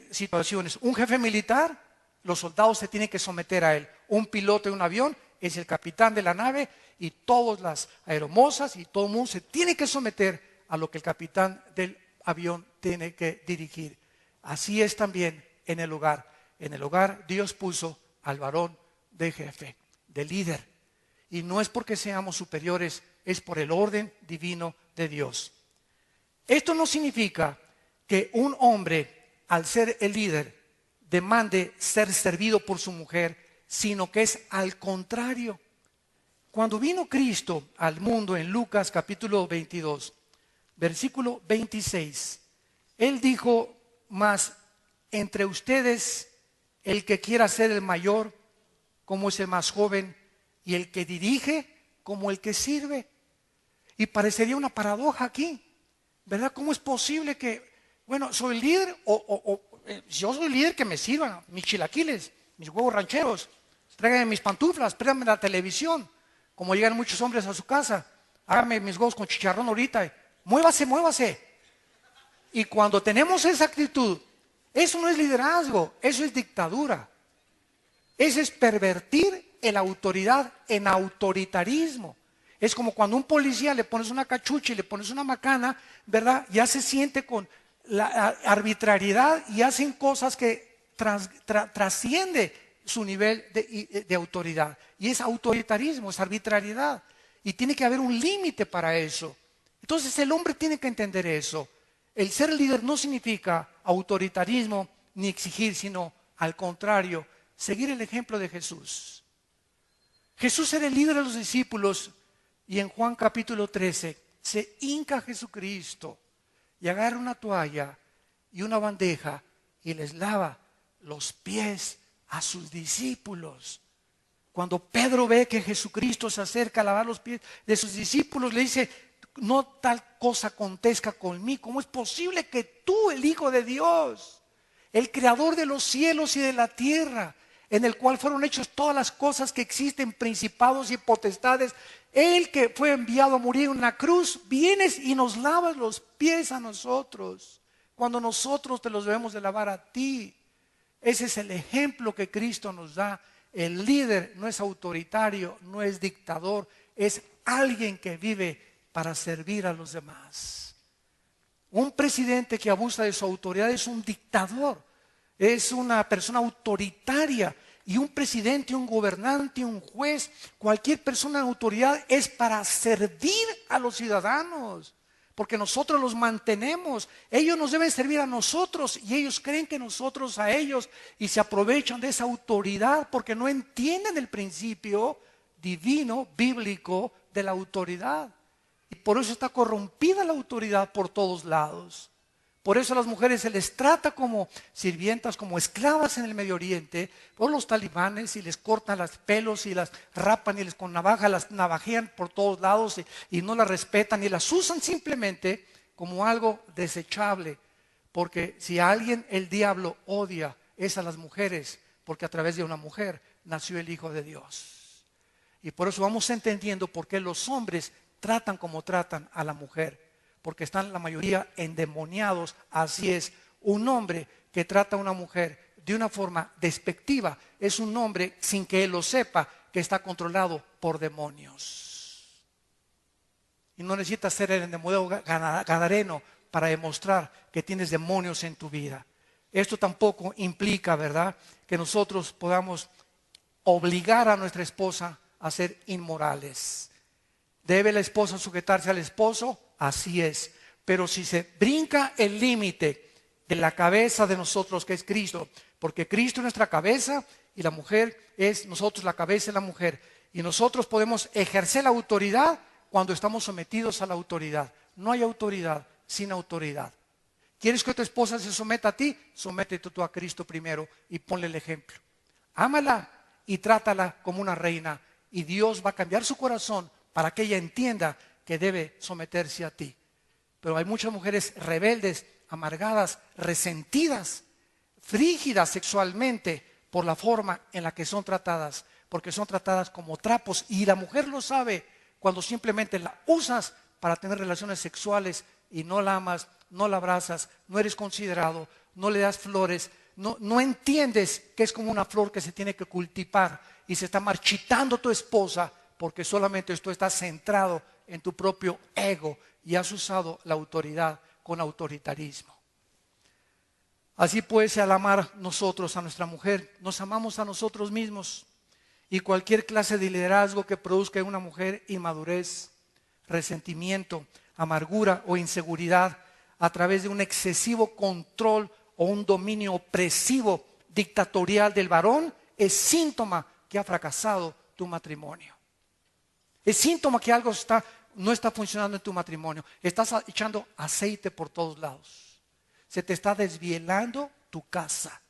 situaciones. Un jefe militar, los soldados se tienen que someter a él. Un piloto de un avión es el capitán de la nave y todas las aeromosas y todo el mundo se tiene que someter a lo que el capitán del avión tiene que dirigir. Así es también en el hogar. En el hogar Dios puso al varón de jefe, de líder. Y no es porque seamos superiores, es por el orden divino de Dios. Esto no significa que un hombre, al ser el líder, demande ser servido por su mujer, sino que es al contrario. Cuando vino Cristo al mundo en Lucas capítulo 22, versículo 26, Él dijo, mas entre ustedes el que quiera ser el mayor como es el más joven, y el que dirige como el que sirve. Y parecería una paradoja aquí, ¿verdad? ¿Cómo es posible que, bueno, soy líder yo soy líder, que me sirvan mis chilaquiles, mis huevos rancheros, tráiganme mis pantuflas, préndame la televisión, como llegan muchos hombres a su casa, hágame mis huevos con chicharrón ahorita, muévase, muévase. Y cuando tenemos esa actitud, eso no es liderazgo, eso es dictadura. Eso es pervertir la autoridad en autoritarismo. Es como cuando a un policía le pones una cachucha y le pones una macana, ¿verdad? Ya se siente con la arbitrariedad y hacen cosas que trasciende su nivel de autoridad. Y es autoritarismo, es arbitrariedad. Y tiene que haber un límite para eso. Entonces el hombre tiene que entender eso. El ser líder no significa autoritarismo ni exigir, sino al contrario, seguir el ejemplo de Jesús. Jesús era el líder de los discípulos y en Juan capítulo 13 se hinca Jesucristo y agarra una toalla y una bandeja y les lava los pies a sus discípulos. Cuando Pedro ve que Jesucristo se acerca a lavar los pies de sus discípulos, le dice: no tal cosa acontezca conmigo. ¿Cómo es posible que tú, el Hijo de Dios, el creador de los cielos y de la tierra, en el cual fueron hechas todas las cosas que existen, principados y potestades, el que fue enviado a morir en una cruz, vienes y nos lavas los pies a nosotros, cuando nosotros te los debemos de lavar a ti? Ese es el ejemplo que Cristo nos da. El líder no es autoritario, no es dictador, es alguien que vive para servir a los demás. Un presidente que abusa de su autoridad es un dictador, es una persona autoritaria. Y un presidente, un gobernante, un juez, cualquier persona de autoridad es para servir a los ciudadanos, porque nosotros los mantenemos. Ellos nos deben servir a nosotros y ellos creen que nosotros a ellos, y se aprovechan de esa autoridad porque no entienden el principio divino, bíblico de la autoridad. Y por eso está corrompida la autoridad por todos lados. Por eso a las mujeres se les trata como sirvientas, como esclavas en el Medio Oriente, por los talibanes, y les cortan los pelos y las rapan y les con navaja las navajean por todos lados y no las respetan y las usan simplemente como algo desechable. Porque si a alguien el diablo odia es a las mujeres, porque a través de una mujer nació el Hijo de Dios. Y por eso vamos entendiendo por qué los hombres tratan como tratan a la mujer, porque están la mayoría endemoniados. Así es, un hombre que trata a una mujer de una forma despectiva es un hombre, sin que él lo sepa, que está controlado por demonios. Y no necesitas ser el endemoniado gadareno para demostrar que tienes demonios en tu vida. Esto tampoco implica, ¿verdad?, que nosotros podamos obligar a nuestra esposa a ser inmorales. ¿Debe la esposa sujetarse al esposo? Así es. Pero si se brinca el límite de la cabeza de nosotros, que es Cristo, porque Cristo es nuestra cabeza y la mujer es nosotros, la cabeza de la mujer, y nosotros podemos ejercer la autoridad cuando estamos sometidos a la autoridad. No hay autoridad sin autoridad. ¿Quieres que tu esposa se someta a ti? Sométete tú a Cristo primero y ponle el ejemplo. Ámala y trátala como una reina, y Dios va a cambiar su corazón para que ella entienda que debe someterse a ti. Pero hay muchas mujeres rebeldes, amargadas, resentidas, frígidas sexualmente por la forma en la que son tratadas, porque son tratadas como trapos, y la mujer lo sabe cuando simplemente la usas para tener relaciones sexuales y no la amas, no la abrazas, no eres considerado, no le das flores, no entiendes que es como una flor que se tiene que cultivar y se está marchitando tu esposa, porque solamente tú estás centrado en tu propio ego y has usado la autoridad con autoritarismo. Así pues, al amar nosotros a nuestra mujer, nos amamos a nosotros mismos, y cualquier clase de liderazgo que produzca en una mujer inmadurez, resentimiento, amargura o inseguridad a través de un excesivo control o un dominio opresivo dictatorial del varón es síntoma que ha fracasado tu matrimonio. Es síntoma que algo no está funcionando en tu matrimonio. Estás echando aceite por todos lados. Se te está desvielando tu casa.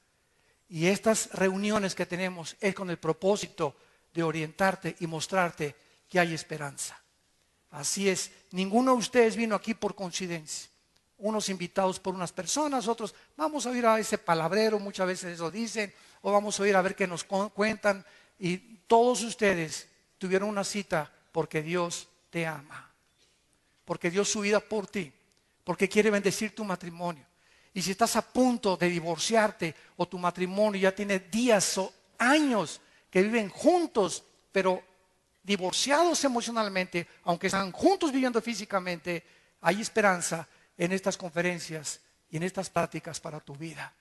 Y estas reuniones que tenemos es con el propósito de orientarte y mostrarte que hay esperanza. Así es, ninguno de ustedes vino aquí por coincidencia. Unos invitados por unas personas, otros vamos a oír a ese palabrero, muchas veces eso dicen, o vamos a oír a ver qué nos cuentan. Y todos ustedes tuvieron una cita porque Dios te ama, porque dio su vida por ti, porque quiere bendecir tu matrimonio. Y si estás a punto de divorciarte o tu matrimonio ya tiene días o años que viven juntos, pero divorciados emocionalmente, aunque están juntos viviendo físicamente, hay esperanza en estas conferencias y en estas pláticas para tu vida.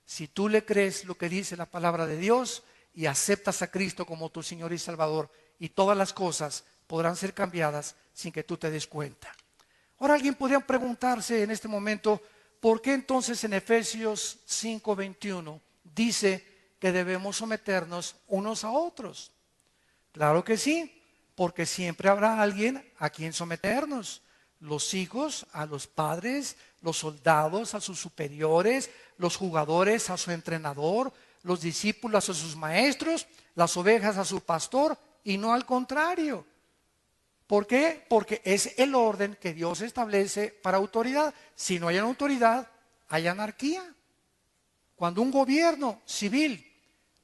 Si tú le crees lo que dice la palabra de Dios y aceptas a Cristo como tu Señor y Salvador, y todas las cosas podrán ser cambiadas sin que tú te des cuenta. Ahora alguien podría preguntarse en este momento, ¿por qué entonces en Efesios 5:21 dice que debemos someternos unos a otros? Claro que sí, porque siempre habrá alguien a quien someternos. Los hijos a los padres, los soldados a sus superiores, los jugadores a su entrenador, los discípulos a sus maestros, las ovejas a su pastor, y no al contrario. ¿Por qué? Porque es el orden que Dios establece para autoridad. Si no hay autoridad, hay anarquía. Cuando un gobierno civil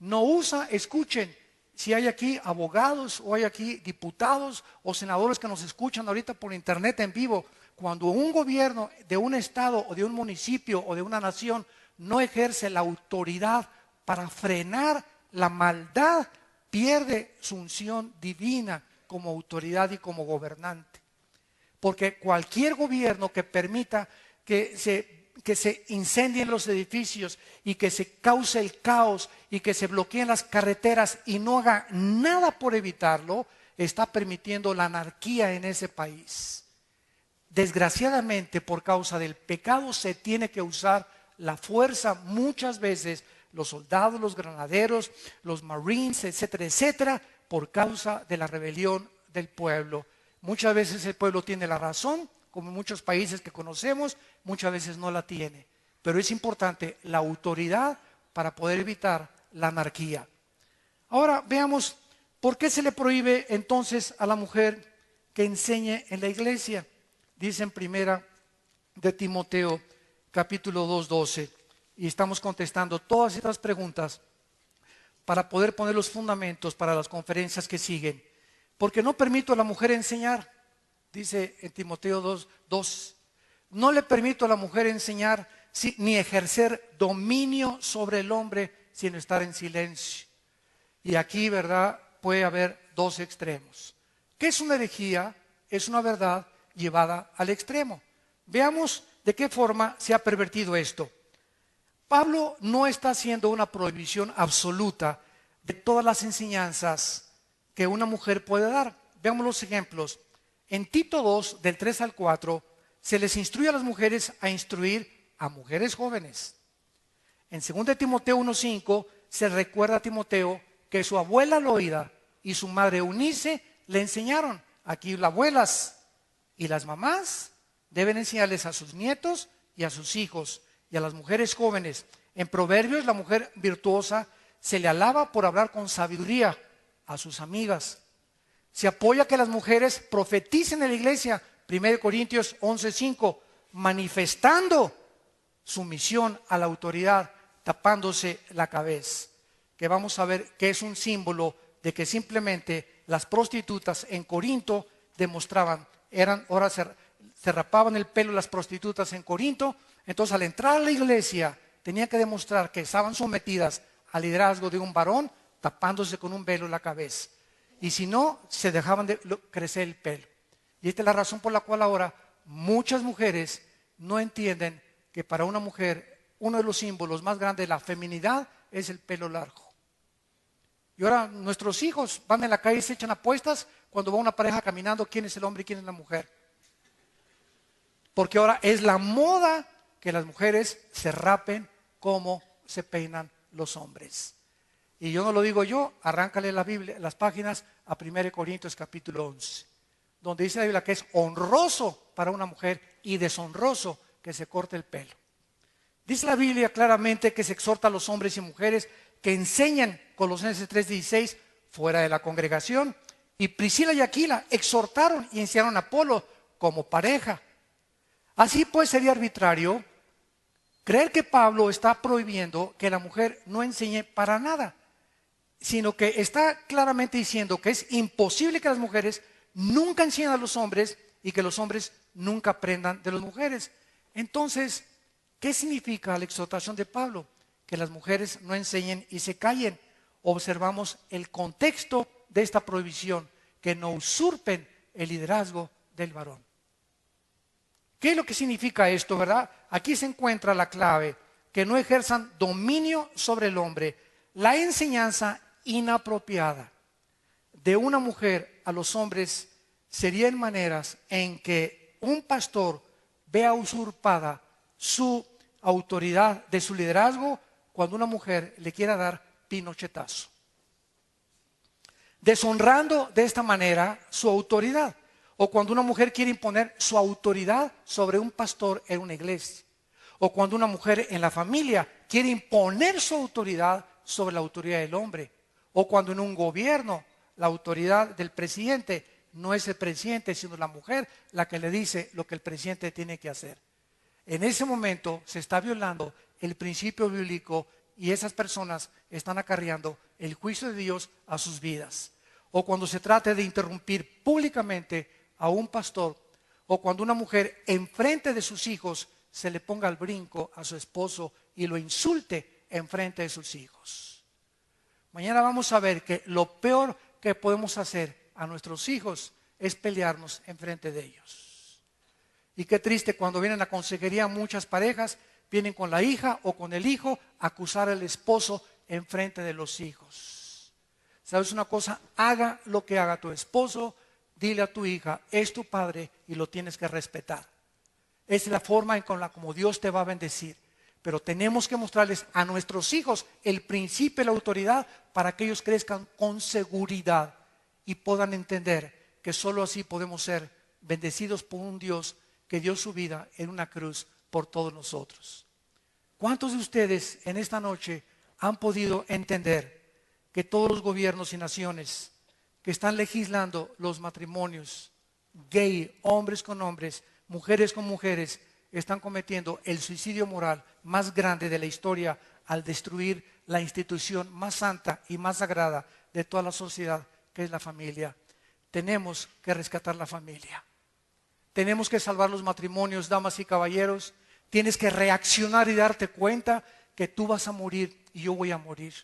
no usa, escuchen, si hay aquí abogados o hay aquí diputados o senadores que nos escuchan ahorita por internet en vivo, cuando un gobierno de un estado o de un municipio o de una nación no ejerce la autoridad para frenar la maldad, pierde su unción divina como autoridad y como gobernante. Porque cualquier gobierno que permita que se incendien los edificios y que se cause el caos y que se bloqueen las carreteras y no haga nada por evitarlo, está permitiendo la anarquía en ese país. Desgraciadamente, por causa del pecado, se tiene que usar la fuerza muchas veces, los soldados, los granaderos, los marines, etcétera, etcétera, por causa de la rebelión del pueblo. Muchas veces el pueblo tiene la razón, como en muchos países que conocemos, muchas veces no la tiene. Pero es importante la autoridad para poder evitar la anarquía. Ahora veamos por qué se le prohíbe entonces a la mujer que enseñe en la iglesia. Dice en primera de Timoteo capítulo 2:12, y estamos contestando todas estas preguntas para poder poner los fundamentos para las conferencias que siguen. Porque no permito a la mujer enseñar, dice en Timoteo 2:2, no le permito a la mujer enseñar ni ejercer dominio sobre el hombre sin estar en silencio. Y aquí, ¿verdad?, puede haber dos extremos. ¿Qué es una herejía? Es una verdad llevada al extremo. Veamos de qué forma se ha pervertido esto. Pablo no está haciendo una prohibición absoluta de todas las enseñanzas que una mujer puede dar. Veamos los ejemplos. En Tito 2, del 3 al 4, se les instruye a las mujeres a instruir a mujeres jóvenes. En 2 Timoteo 1:5 se recuerda a Timoteo que su abuela Loida y su madre Eunice le enseñaron. Aquí las abuelas y las mamás deben enseñarles a sus nietos y a sus hijos y a las mujeres jóvenes. En Proverbios, la mujer virtuosa se le alaba por hablar con sabiduría a sus amigas. Se apoya que las mujeres profeticen en la iglesia, 1 Corintios 11:5, manifestando sumisión a la autoridad, tapándose la cabeza. Que vamos a ver que es un símbolo de que simplemente las prostitutas en Corinto demostraban, ahora se rapaban el pelo las prostitutas en Corinto, entonces al entrar a la iglesia tenían que demostrar que estaban sometidas al liderazgo de un varón, tapándose con un velo en la cabeza. Y si no, se dejaban de crecer el pelo. Y esta es la razón por la cual ahora muchas mujeres no entienden que para una mujer uno de los símbolos más grandes de la feminidad es el pelo largo. Y ahora nuestros hijos van en la calle y se echan apuestas cuando va una pareja caminando, quién es el hombre y quién es la mujer. Porque ahora es la moda que las mujeres se rapen como se peinan los hombres. Y yo no lo digo yo, arráncale la Biblia, las páginas a 1 Corintios capítulo 11, donde dice la Biblia que es honroso para una mujer y deshonroso que se corte el pelo. Dice la Biblia claramente que se exhorta a los hombres y mujeres que enseñan, Colosenses 3:16, fuera de la congregación. Y Priscila y Aquila exhortaron y enseñaron a Apolo como pareja. Así pues sería arbitrario creer que Pablo está prohibiendo que la mujer no enseñe para nada, sino que está claramente diciendo que es imposible que las mujeres nunca enseñen a los hombres y que los hombres nunca aprendan de las mujeres. Entonces, ¿qué significa la exhortación de Pablo? Que las mujeres no enseñen y se callen. Observamos el contexto de esta prohibición, que no usurpen el liderazgo del varón. ¿Qué es lo que significa esto, verdad? Aquí se encuentra la clave, que no ejerzan dominio sobre el hombre. La enseñanza inapropiada de una mujer a los hombres sería en maneras en que un pastor vea usurpada su autoridad de su liderazgo cuando una mujer le quiera dar pinochetazo, deshonrando de esta manera su autoridad. O cuando una mujer quiere imponer su autoridad sobre un pastor en una iglesia. O cuando una mujer en la familia quiere imponer su autoridad sobre la autoridad del hombre. O cuando en un gobierno la autoridad del presidente no es el presidente, sino la mujer la que le dice lo que el presidente tiene que hacer. En ese momento se está violando el principio bíblico y esas personas están acarreando el juicio de Dios a sus vidas. O cuando se trate de interrumpir públicamente a un pastor, o cuando una mujer enfrente de sus hijos se le ponga al brinco a su esposo y lo insulte enfrente de sus hijos. Mañana vamos a ver que lo peor que podemos hacer a nuestros hijos es pelearnos enfrente de ellos. Y qué triste cuando vienen a consejería muchas parejas, vienen con la hija o con el hijo a acusar al esposo enfrente de los hijos. ¿Sabes una cosa? Haga lo que haga tu esposo, dile a tu hija, es tu padre y lo tienes que respetar. Es la forma en la como Dios te va a bendecir. Pero tenemos que mostrarles a nuestros hijos el principio y la autoridad para que ellos crezcan con seguridad y puedan entender que solo así podemos ser bendecidos por un Dios que dio su vida en una cruz por todos nosotros. ¿Cuántos de ustedes en esta noche han podido entender que todos los gobiernos y naciones que están legislando los matrimonios gay, hombres con hombres, mujeres con mujeres, están cometiendo el suicidio moral más grande de la historia al destruir la institución más santa y más sagrada de toda la sociedad, que es la familia? Tenemos que rescatar la familia. Tenemos que salvar los matrimonios, damas y caballeros. Tienes que reaccionar y darte cuenta que tú vas a morir y yo voy a morir.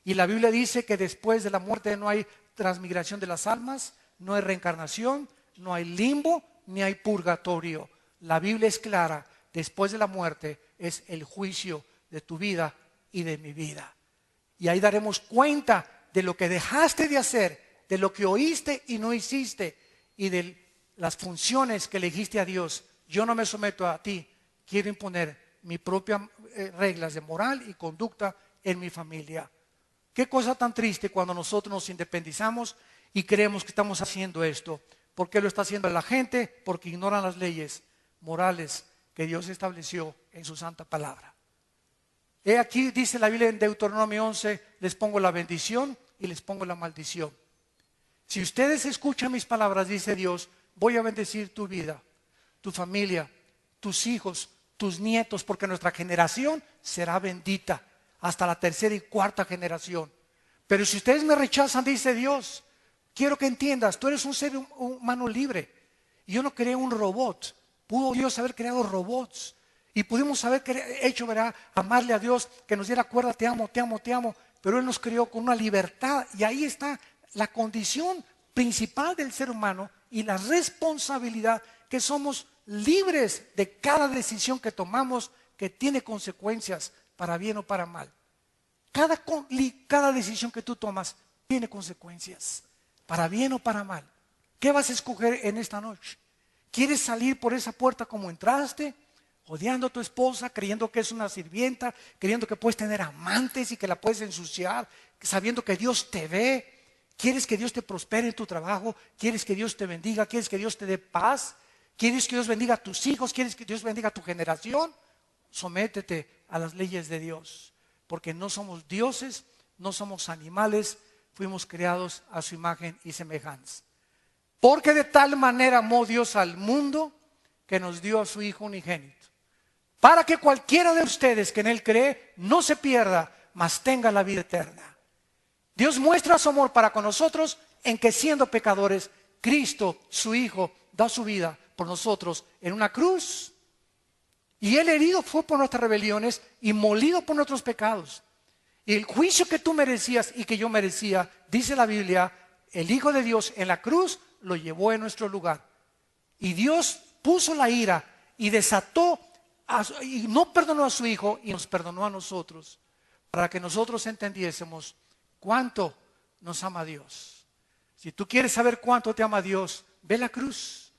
Y la Biblia dice que después de la muerte no hay transmigración de las almas, no hay reencarnación, no hay limbo, ni hay purgatorio. La Biblia es clara, después de la muerte es el juicio de tu vida y de mi vida. Y ahí daremos cuenta de lo que dejaste de hacer, de lo que oíste y no hiciste, y de las funciones que elegiste a Dios. Yo no me someto a ti, quiero imponer mis propias reglas de moral y conducta en mi familia. Qué cosa tan triste cuando nosotros nos independizamos y creemos que estamos haciendo esto. ¿Por qué lo está haciendo la gente? Porque ignoran las leyes morales que Dios estableció en su santa palabra. He aquí, dice la Biblia en Deuteronomio 11, les pongo la bendición y les pongo la maldición. Si ustedes escuchan mis palabras, dice Dios, voy a bendecir tu vida, tu familia, tus hijos, tus nietos, porque nuestra generación será bendita hasta la tercera y cuarta generación. Pero si ustedes me rechazan, dice Dios, quiero que entiendas, tú eres un ser humano libre. Y yo no creé un robot. Pudo Dios haber creado robots. Y pudimos haber hecho, ¿verdad?, amarle a Dios, que nos diera cuerda, te amo, te amo, te amo. Pero Él nos creó con una libertad. Y ahí está la condición principal del ser humano y la responsabilidad, que somos libres de cada decisión que tomamos, que tiene consecuencias para bien o para mal. Cada decisión que tú tomas tiene consecuencias, para bien o para mal. ¿Qué vas a escoger en esta noche? ¿Quieres salir por esa puerta como entraste, odiando a tu esposa, creyendo que es una sirvienta, creyendo que puedes tener amantes y que la puedes ensuciar, sabiendo que Dios te ve? ¿Quieres que Dios te prospere en tu trabajo? ¿Quieres que Dios te bendiga? ¿Quieres que Dios te dé paz? ¿Quieres que Dios bendiga a tus hijos? ¿Quieres que Dios bendiga a tu generación? sométete a las leyes de Dios, porque no somos dioses, no somos animales, fuimos creados a su imagen y semejanza. Porque de tal manera amó Dios al mundo que nos dio a su Hijo unigénito, para que cualquiera de ustedes que en Él cree no se pierda, mas tenga la vida eterna. Dios muestra su amor para con nosotros en que siendo pecadores, Cristo, su Hijo, da su vida por nosotros en una cruz. Y Él herido fue por nuestras rebeliones y molido por nuestros pecados. Y el juicio que tú merecías y que yo merecía, dice la Biblia, el Hijo de Dios en la cruz lo llevó en nuestro lugar. Y Dios puso la ira y desató, y no perdonó a su Hijo y nos perdonó a nosotros, para que nosotros entendiésemos cuánto nos ama Dios. Si tú quieres saber cuánto te ama Dios, ve la cruz.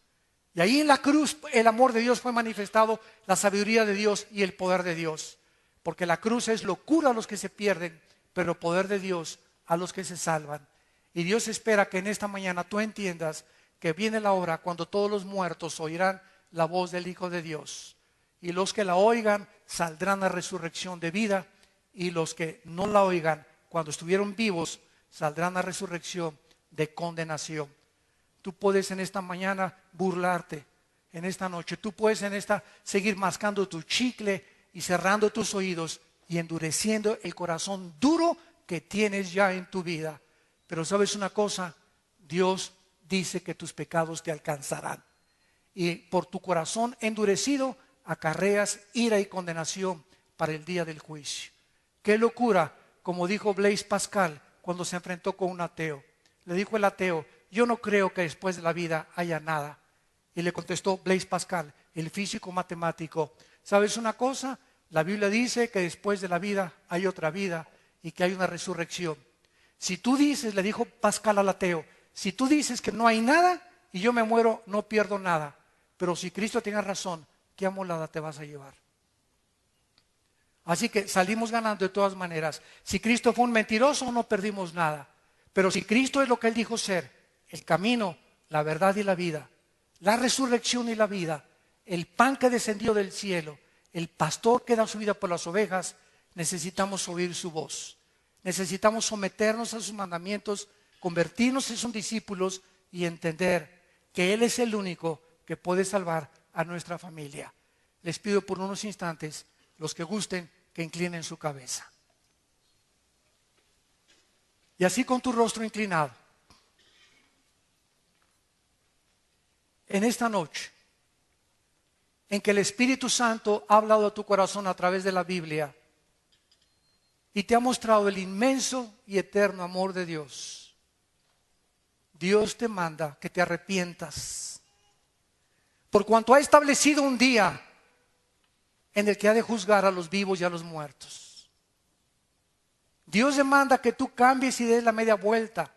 Y ahí en la cruz el amor de Dios fue manifestado, la sabiduría de Dios y el poder de Dios. Porque la cruz es locura a los que se pierden, pero poder de Dios a los que se salvan. Y Dios espera que en esta mañana tú entiendas que viene la hora cuando todos los muertos oirán la voz del Hijo de Dios. Y los que la oigan saldrán a resurrección de vida, y los que no la oigan cuando estuvieron vivos saldrán a resurrección de condenación. Tú puedes en esta mañana burlarte, en esta noche. Tú puedes en esta seguir mascando tu chicle y cerrando tus oídos y endureciendo el corazón duro que tienes ya en tu vida. Pero ¿sabes una cosa? Dios dice que tus pecados te alcanzarán. Y por tu corazón endurecido acarreas ira y condenación para el día del juicio. Qué locura, como dijo Blaise Pascal cuando se enfrentó con un ateo. Le dijo el ateo: yo no creo que después de la vida haya nada. Y le contestó Blaise Pascal, el físico matemático: ¿sabes una cosa? La Biblia dice que después de la vida hay otra vida y que hay una resurrección. Si tú dices, le dijo Pascal al ateo, si tú dices que no hay nada y yo me muero, no pierdo nada. Pero si Cristo tiene razón, ¿qué amolada te vas a llevar? Así que salimos ganando de todas maneras. Si Cristo fue un mentiroso, no perdimos nada. Pero si Cristo es lo que Él dijo ser, el camino, la verdad y la vida, la resurrección y la vida, el pan que descendió del cielo, el pastor que da su vida por las ovejas, necesitamos oír su voz. Necesitamos someternos a sus mandamientos, convertirnos en sus discípulos y entender que Él es el único que puede salvar a nuestra familia. Les pido por unos instantes, los que gusten, que inclinen su cabeza. Y así con tu rostro inclinado, en esta noche, en que el Espíritu Santo ha hablado a tu corazón a través de la Biblia y te ha mostrado el inmenso y eterno amor de Dios, Dios te manda que te arrepientas, por cuanto ha establecido un día en el que ha de juzgar a los vivos y a los muertos. Dios demanda que tú cambies y des la media vuelta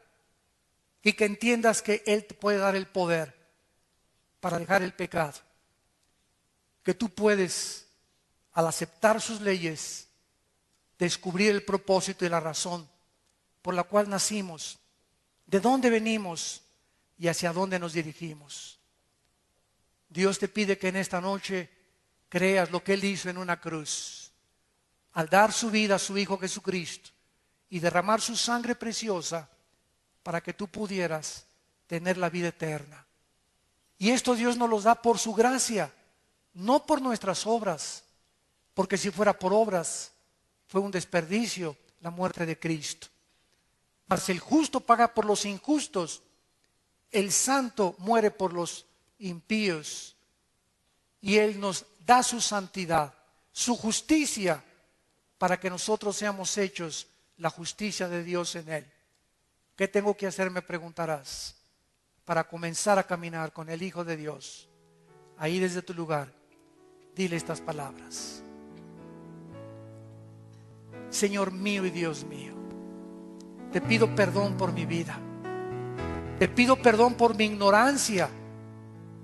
y que entiendas que Él te puede dar el poder para dejar el pecado. Que tú puedes, al aceptar sus leyes, descubrir el propósito y la razón por la cual nacimos, de dónde venimos y hacia dónde nos dirigimos. Dios te pide que en esta noche creas lo que Él hizo en una cruz, al dar su vida a su Hijo Jesucristo y derramar su sangre preciosa para que tú pudieras tener la vida eterna. Y esto Dios nos lo da por su gracia, no por nuestras obras, porque si fuera por obras, fue un desperdicio la muerte de Cristo. Mas el justo paga por los injustos, el santo muere por los impíos, y Él nos da su santidad, su justicia, para que nosotros seamos hechos la justicia de Dios en Él. ¿Qué tengo que hacer? Me preguntarás, para comenzar a caminar con el Hijo de Dios. Ahí desde tu lugar, dile estas palabras: Señor mío y Dios mío, te pido perdón por mi vida. Te pido perdón por mi ignorancia,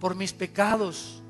por mis pecados,